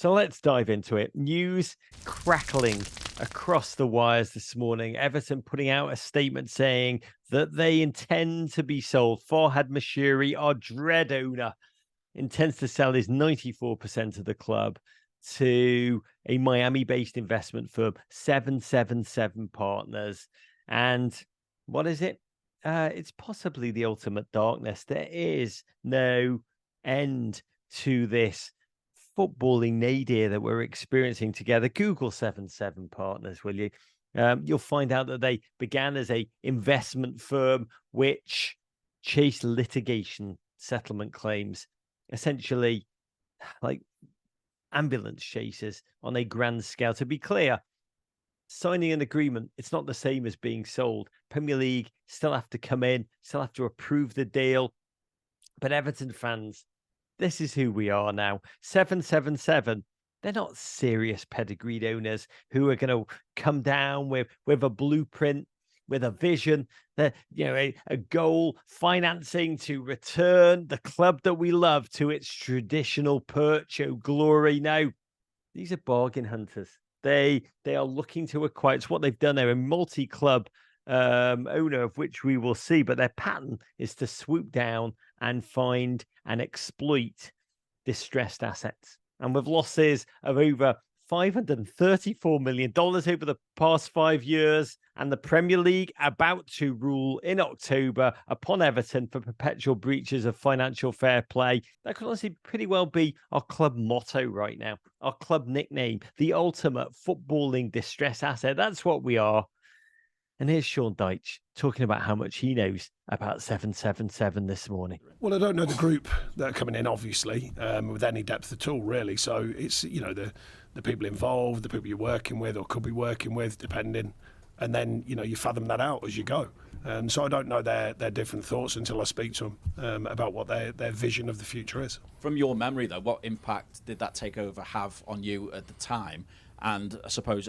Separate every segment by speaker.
Speaker 1: So let's dive into it. News crackling across the wires this morning. Everton putting out a statement saying that they intend to be sold. Farhad Mashiri, our dread owner, intends to sell his 94% of the club to a Miami-based investment firm, 777 Partners. And what is it? It's possibly the ultimate darkness. There is no end to this footballing nadir that we're experiencing together. Google 77 Partners, will you? You'll find out that they began as a investment firm which chased litigation settlement claims, essentially like ambulance chasers on a grand scale. To be clear, signing an agreement, it's not the same as being sold. Premier League still have to come in, still have to approve the deal. But Everton fans, this is who we are now. 777. They're not serious pedigreed owners who are going to come down with a blueprint, with a vision, that a goal, financing to return the club that we love to its traditional perch of glory. Now, these are bargain hunters. They are looking to acquire. It's what they've done. They're a multi-club owner, of which we will see, but their pattern is to swoop down and find and exploit distressed assets. And with losses of over $534 million over the past 5 years, and the Premier League about to rule in October upon Everton for perpetual breaches of financial fair play, that could honestly pretty well be our club motto right now, our club nickname, the ultimate footballing distress asset. That's what we are. And here's Sean Dyche talking about how much he knows about 777 this morning.
Speaker 2: Well, I don't know the group that are coming in, obviously, with any depth at all, really. So it's, the people involved, the people you're working with or could be working with, depending. And then, you fathom that out as you go. So I don't know their different thoughts until I speak to them about what their vision of the future is.
Speaker 3: From your memory, though, what impact did that takeover have on you at the time? And I suppose,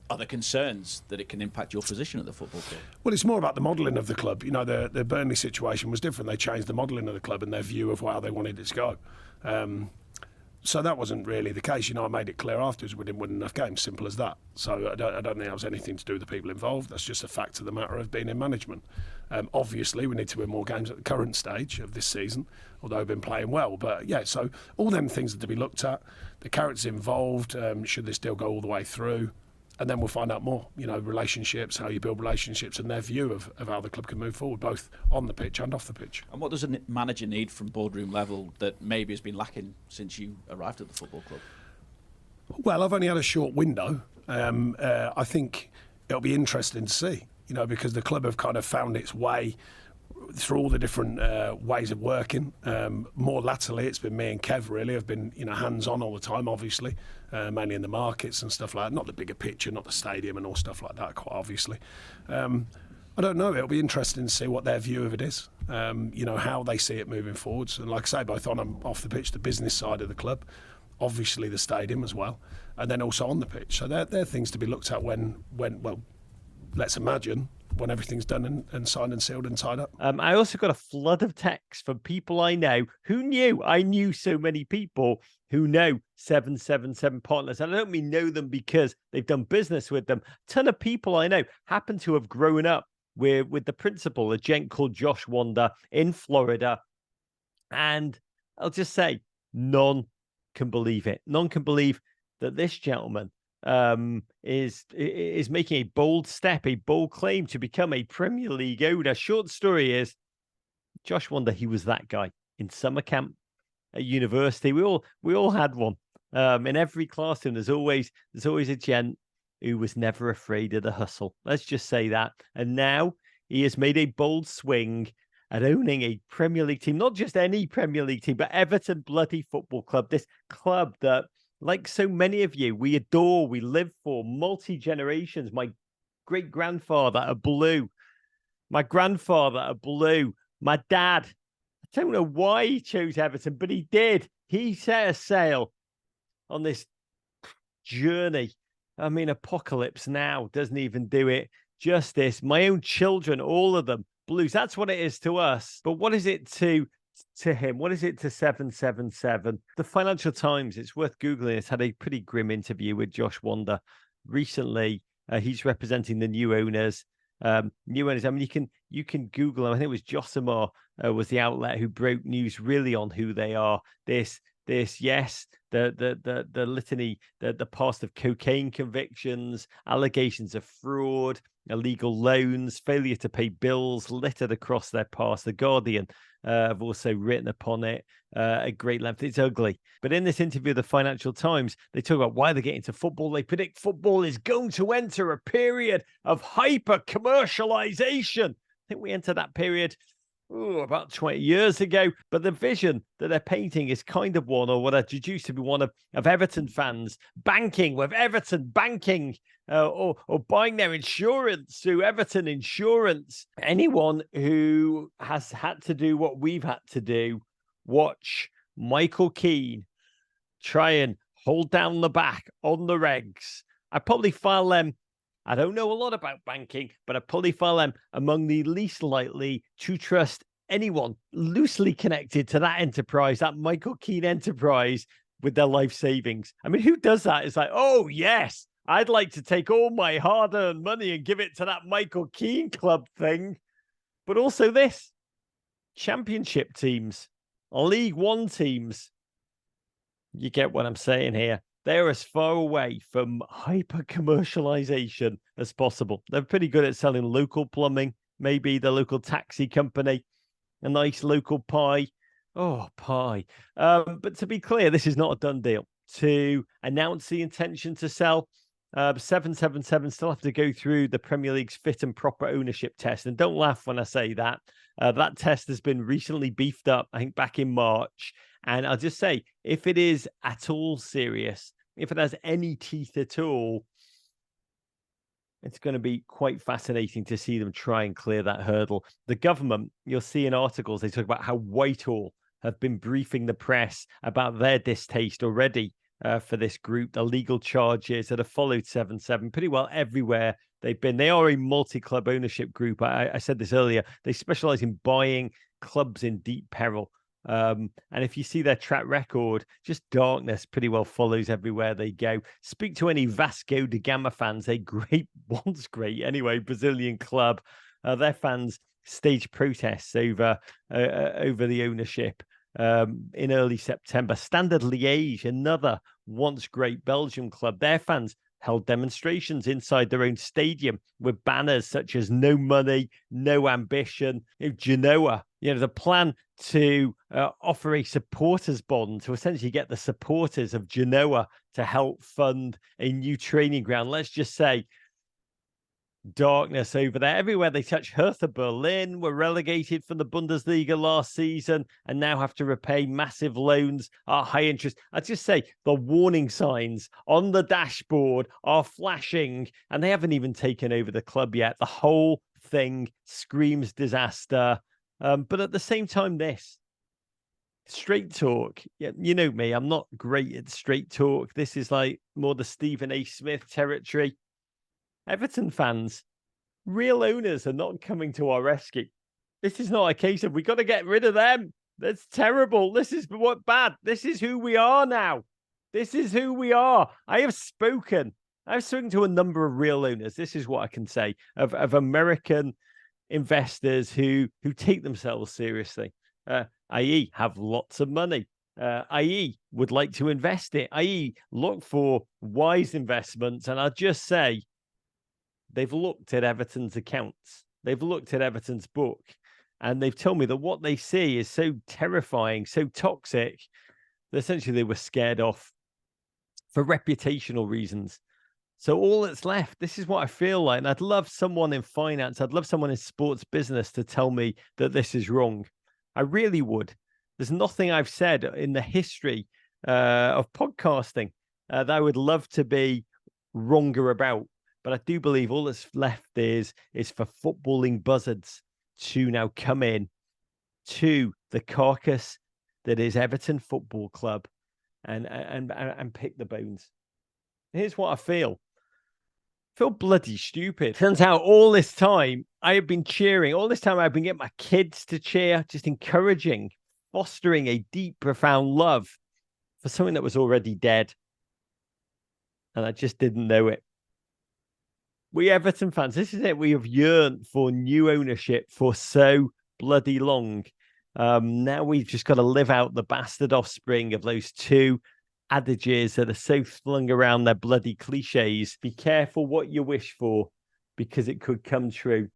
Speaker 3: are there concerns that it can impact your position at the football club?
Speaker 2: Well, it's more about the modelling of the club. The Burnley situation was different. They changed the modelling of the club and their view of how they wanted it to go. So that wasn't really the case. I made it clear afterwards we didn't win enough games, simple as that. So I don't think that was anything to do with the people involved. That's just a fact of the matter of being in management. Obviously, we need to win more games at the current stage of this season, although we've been playing well. But yeah, so all them things are to be looked at. The characters involved, should this deal go all the way through? And then we'll find out more, relationships, how you build relationships and their view of how the club can move forward, both on the pitch and off the pitch.
Speaker 3: And what does a manager need from boardroom level that maybe has been lacking since you arrived at the football club?
Speaker 2: Well, I've only had a short window. I think it'll be interesting to see, because the club have kind of found its way through all the different ways of working. More latterly, it's been me and Kev really have been hands-on all the time, obviously, mainly in the markets and stuff like that. Not the bigger picture, not the stadium and all stuff like that, quite obviously. I don't know. It'll be interesting to see what their view of it is, how they see it moving forwards. And like I say, both on and off the pitch, the business side of the club, obviously the stadium as well, and then also on the pitch. So they're things to be looked at when let's imagine, when everything's done and signed and sealed and tied up.
Speaker 1: I also got a flood of texts from people I know who knew. I knew so many people who know 777 Partners. And I don't mean know them because they've done business with them. A ton of people I know happen to have grown up with the principal, a gent called Josh Wander in Florida. And I'll just say, none can believe it. None can believe that this gentleman is making a bold step, a bold claim to become a Premier League owner. Short story is, Josh Wander, he was that guy in summer camp at university. We all had one. In every classroom, there's always a gent who was never afraid of the hustle. Let's just say that. And now he has made a bold swing at owning a Premier League team, not just any Premier League team, but Everton bloody Football Club. This club that, like so many of you, we adore, we live for, multi-generations. My great-grandfather, a blue. My grandfather, a blue. My dad, I don't know why he chose Everton, but he did. He set a sail on this journey. I mean, Apocalypse Now doesn't even do it justice. My own children, all of them, Blues. That's what it is to us. But what is it to to him. What is it to 777? The Financial Times, it's worth Googling. It's had a pretty grim interview with Josh Wander recently. He's representing the new owners. New owners. I mean, you can Google them. I think it was Josimar was the outlet who broke news really on who they are. Yes, the litany, the past of cocaine convictions, allegations of fraud, illegal loans, failure to pay bills littered across their past. The Guardian have also written upon it at great length. It's ugly. But in this interview, the Financial Times, they talk about why they're getting into football. They predict football is going to enter a period of hyper commercialization. I think we entered that period about 20 years ago. But the vision that they're painting is kind of one, or what I deduce to be one of Everton fans banking with Everton banking or buying their insurance through Everton Insurance. Anyone who has had to do what we've had to do, watch Michael Keane try and hold down the back on the regs. I probably file them. I don't know a lot about banking, but I probably file them among the least likely to trust anyone loosely connected to that enterprise, that Michael Keane enterprise, with their life savings. I mean, who does that? It's like, oh, yes, I'd like to take all my hard-earned money and give it to that Michael Keane club thing. But also this, championship teams, League One teams. You get what I'm saying here. They're as far away from hyper commercialization as possible. They're pretty good at selling local plumbing, maybe the local taxi company, a nice local pie. Oh, pie. But to be clear, this is not a done deal. To announce the intention to sell, 777 still have to go through the Premier League's fit and proper ownership test. And don't laugh when I say that. That test has been recently beefed up, I think back in March. And I'll just say, if it is at all serious, if it has any teeth at all, it's going to be quite fascinating to see them try and clear that hurdle. The government, you'll see in articles, they talk about how Whitehall have been briefing the press about their distaste already for this group, the legal charges that have followed 7-7 pretty well everywhere they've been. They are a multi-club ownership group. I said this earlier. They specialize in buying clubs in deep peril. And if you see their track record, just darkness pretty well follows everywhere they go. Speak to any Vasco da Gama fans, once great anyway, Brazilian club. Their fans staged protests over the ownership in early September. Standard Liège, another once great Belgian club, their fans held demonstrations inside their own stadium with banners such as "No money, no ambition." Genoa, the plan to offer a supporters bond to essentially get the supporters of Genoa to help fund a new training ground. Let's just say darkness over there. Everywhere they touch, Hertha Berlin were relegated from the Bundesliga last season and now have to repay massive loans at high interest. I'd just say the warning signs on the dashboard are flashing, and they haven't even taken over the club yet. The whole thing screams disaster. But at the same time, this straight talk. Yeah, you know me, I'm not great at straight talk. This is like more the Stephen A. Smith territory. Everton fans, real owners are not coming to our rescue. This is not a case of we got to get rid of them. That's terrible. This is what bad. This is who we are now. This is who we are. I've spoken to a number of real owners. This is what I can say of American investors who take themselves seriously, i.e. have lots of money, i.e. would like to invest it, i.e. look for wise investments. And I'll just say, they've looked at Everton's accounts. They've looked at Everton's book, and they've told me that what they see is so terrifying, so toxic, that essentially they were scared off for reputational reasons. So all that's left, this is what I feel like. And I'd love someone in finance, I'd love someone in sports business to tell me that this is wrong. I really would. There's nothing I've said in the history of podcasting that I would love to be wronger about. But I do believe all that's left is for footballing buzzards to now come in to the carcass that is Everton Football Club and pick the bones. Here's what I feel. I feel bloody stupid. Turns out all this time I have been cheering. All this time I've been getting my kids to cheer, just encouraging fostering a deep, profound love for something that was already dead. And I just didn't know it. We Everton fans, this is it. We have yearned for new ownership for so bloody long. Now we've just got to live out the bastard offspring of those two adages that are so flung around their bloody cliches. Be careful what you wish for, because it could come true.